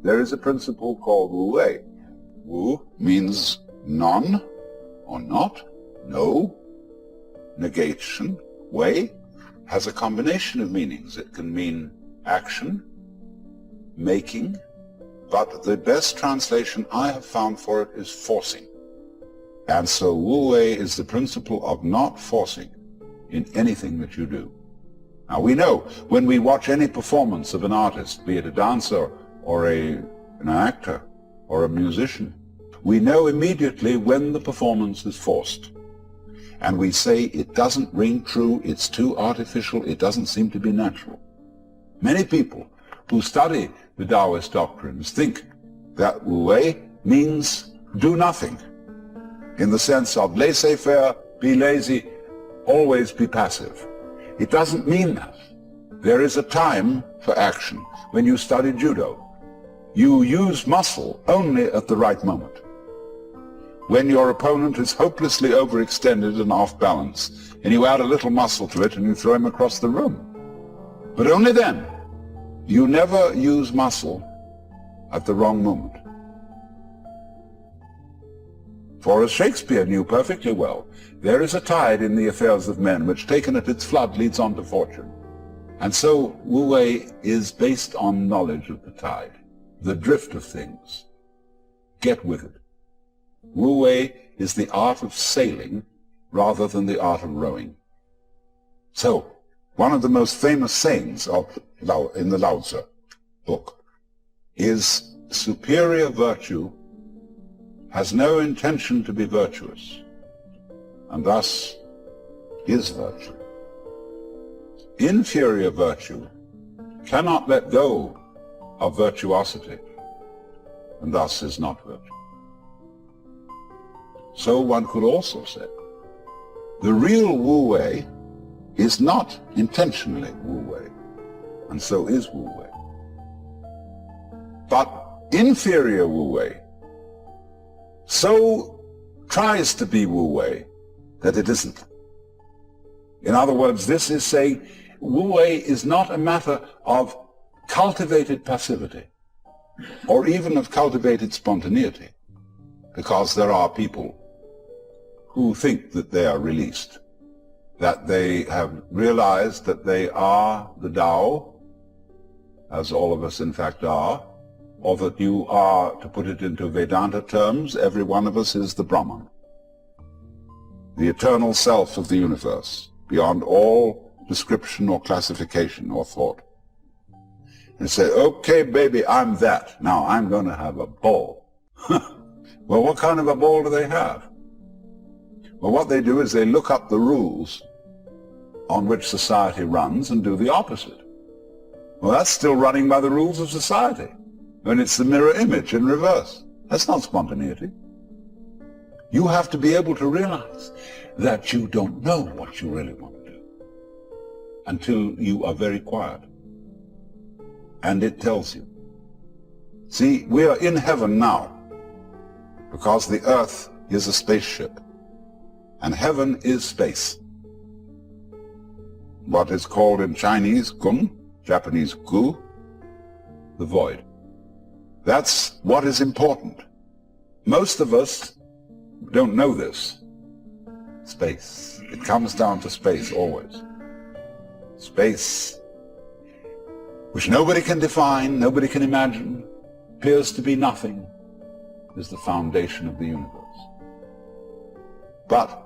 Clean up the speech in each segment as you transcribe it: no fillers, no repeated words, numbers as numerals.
there is a principle called Wu Wei. Wu means none or not, no, negation. Wei has a combination of meanings. It can mean action, making, but the best translation I have found for it is forcing. And so Wu Wei is the principle of not forcing in anything that you do. Now we know when we watch any performance of an artist, be it a dancer or an actor or a musician, we know immediately when the performance is forced. And we say it doesn't ring true, it's too artificial, it doesn't seem to be natural. Many people who study the Taoist doctrines think that Wu Wei means do nothing, in the sense of laissez-faire, be lazy, always be passive. It doesn't mean that. There is a time for action. When you study judo, you use muscle only at the right moment. When your opponent is hopelessly overextended and off balance, and you add a little muscle to it and you throw him across the room. But only then. You never use muscle at the wrong moment. For as Shakespeare knew perfectly well, there is a tide in the affairs of men which, taken at its flood, leads on to fortune. And so Wu Wei is based on knowledge of the tide, the drift of things. Get with it. Wu Wei is the art of sailing rather than the art of rowing. So, one of the most famous sayings in the Lao Tzu book is, superior virtue has no intention to be virtuous, and thus is virtue. Inferior virtue cannot let go of virtuosity, and thus is not virtue. So one could also say, the real Wu Wei is not intentionally Wu Wei, and so is Wu Wei. But inferior Wu Wei so tries to be Wu Wei that it isn't. In other words, this is saying Wu Wei is not a matter of cultivated passivity or even of cultivated spontaneity, because there are people who think that they are released, that they have realized that they are the Tao, as all of us in fact are, or that you are, to put it into Vedanta terms, every one of us is the Brahman, the eternal self of the universe, beyond all description or classification or thought. And say, okay, baby, I'm that. Now I'm going to have a ball. Well, what kind of a ball do they have? Well, what they do is they look up the rules on which society runs and do the opposite. Well, that's still running by the rules of society. And it's the mirror image in reverse. That's not spontaneity. You have to be able to realize that you don't know what you really want to do until you are very quiet. And it tells you. See, we are in heaven now because the earth is a spaceship and heaven is space. What is called in Chinese Gung, Japanese Gu, the void. That's what is important. Most of us don't know this. Space. It comes down to space always. Space, which nobody can define, nobody can imagine, appears to be nothing, is the foundation of the universe. But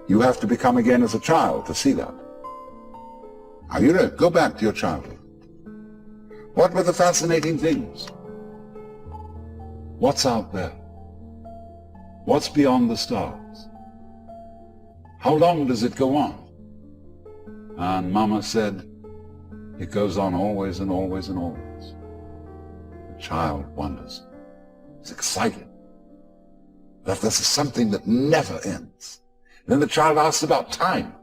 you have to become again as a child to see that. Now you know, go back to your childhood. What were the fascinating things? What's out there? What's beyond the stars? How long does it go on? And Mama said, it goes on always and always and always. The child wonders. He's excited that this is something that never ends. Then the child asks about time.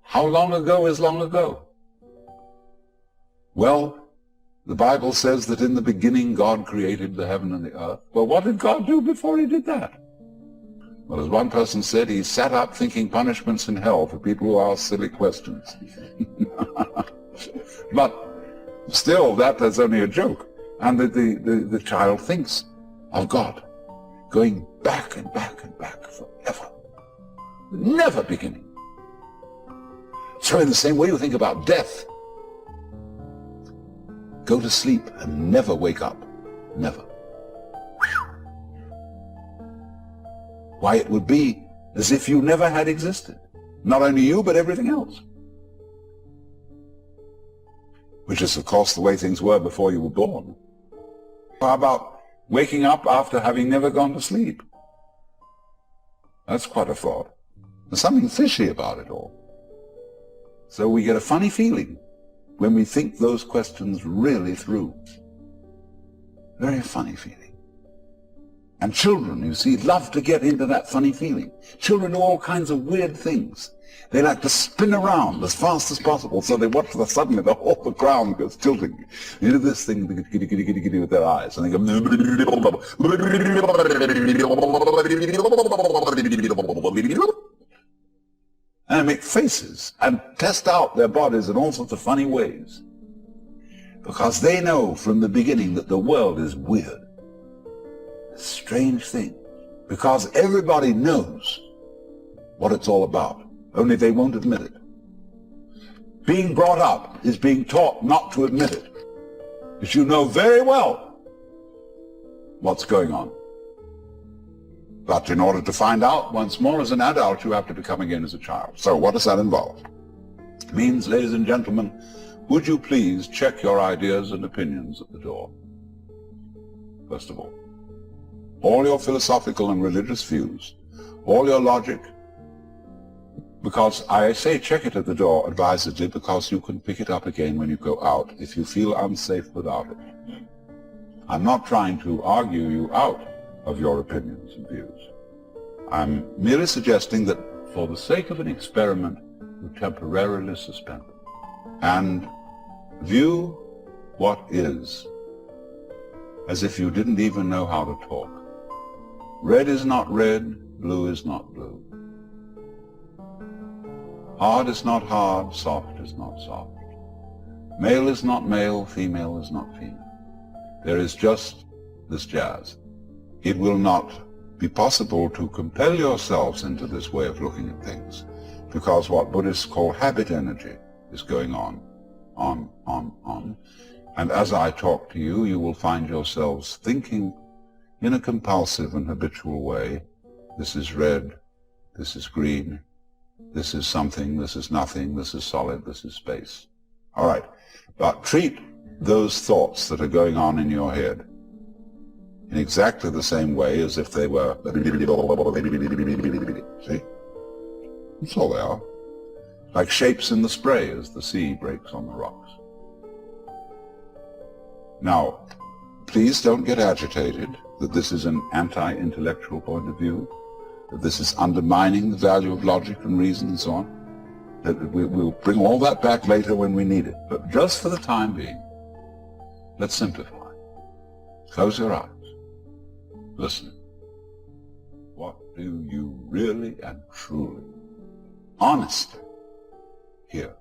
How long ago is long ago? Well, the Bible says that in the beginning God created the heaven and the earth. Well, what did God do before he did that? Well, as one person said, he sat up thinking punishments in hell for people who ask silly questions. But still, that is only a joke. And the child thinks of God, going back and back and back forever, never beginning. So in the same way you think about death, go to sleep and never wake up, never. Why, it would be as if you never had existed. Not only you, but everything else. Which is, of course, the way things were before you were born. How about waking up after having never gone to sleep? That's quite a thought. There's something fishy about it all. So we get a funny feeling when we think those questions really through. Very funny feeling. And children, you see, love to get into that funny feeling. Children do all kinds of weird things. They like to spin around as fast as possible, so they watch suddenly the whole ground goes tilting. You do this thing, giddy, giddy, giddy, giddy with their eyes, and they go, and they make faces and test out their bodies in all sorts of funny ways. Because they know from the beginning that the world is weird. A strange thing. Because everybody knows what it's all about. Only they won't admit it. Being brought up is being taught not to admit it. But you know very well what's going on. But in order to find out once more as an adult, you have to become again as a child. So what does that involve? It means, ladies and gentlemen, would you please check your ideas and opinions at the door? First of all your philosophical and religious views, all your logic, because I say check it at the door advisedly, because you can pick it up again when you go out if you feel unsafe without it. I'm not trying to argue you out of your opinions and views. I'm merely suggesting that for the sake of an experiment, you temporarily suspend it and view what is as if you didn't even know how to talk. Red is not red, blue is not blue. Hard is not hard, soft is not soft. Male is not male, female is not female. There is just this jazz. It will not be possible to compel yourselves into this way of looking at things, because what Buddhists call habit energy is going on. And as I talk to you, you will find yourselves thinking in a compulsive and habitual way, this is red, this is green, this is something, this is nothing, this is solid, this is space. All right, but treat those thoughts that are going on in your head in exactly the same way as if they were, see? That's all they are. Like shapes in the spray as the sea breaks on the rocks. Now, please don't get agitated that this is an anti-intellectual point of view, that this is undermining the value of logic and reason and so on. That we'll bring all that back later when we need it. But just for the time being, let's simplify. Close your eyes. Listen. What do you really and truly, honestly hear?